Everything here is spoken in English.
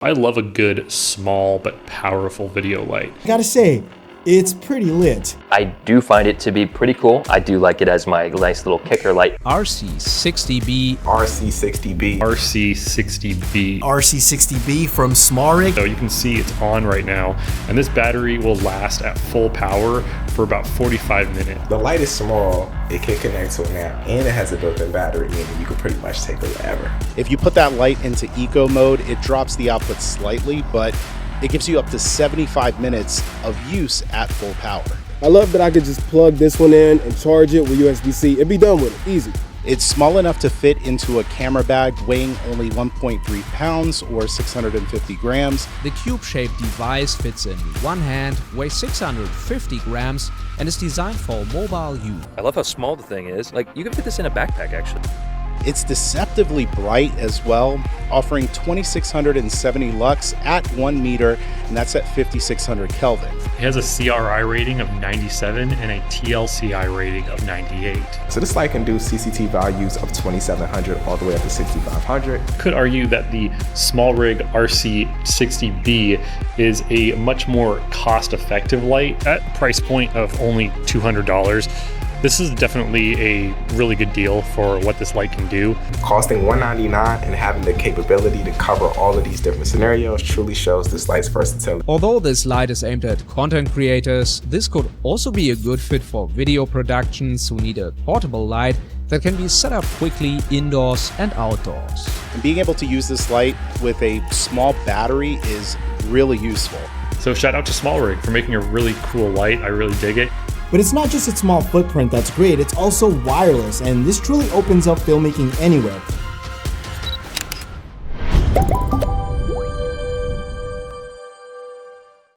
I love a good, small, but powerful video light. I gotta say, it's pretty lit. I do find it to be pretty cool. I do like it as my nice little kicker light. RC60B. RC60B. RC60B. RC60B from SmallRig. So you can see it's on right now, and this battery will last at full power for about 45 minutes. The light is small, it can connect to an app, and it has a built-in battery, meaning you can pretty much take it wherever. If you put that light into eco mode, it drops the output slightly, but it gives you up to 75 minutes of use at full power. I love that I could just plug this one in and charge it with USB-C and be done with it, easy. It's small enough to fit into a camera bag weighing only 1.3 pounds or 650 grams. The cube-shaped device fits in one hand, weighs 650 grams, and is designed for mobile use. I love how small the thing is. Like, you can fit this in a backpack, actually. It's deceptively bright as well, offering 2670 lux at 1 meter, and that's at 5600 Kelvin. It has a CRI rating of 97 and a TLCI rating of 98. So this light can do CCT values of 2700 all the way up to 6500. Could argue that the SmallRig RC60B is a much more cost-effective light at a price point of only $200. This is definitely a really good deal for what this light can do. Costing $199 and having the capability to cover all of these different scenarios truly shows this light's versatility. Although this light is aimed at content creators, this could also be a good fit for video productions who need a portable light that can be set up quickly indoors and outdoors. And being able to use this light with a small battery is really useful. So shout out to SmallRig for making a really cool light. I really dig it. But it's not just its small footprint that's great, it's also wireless, and this truly opens up filmmaking anywhere.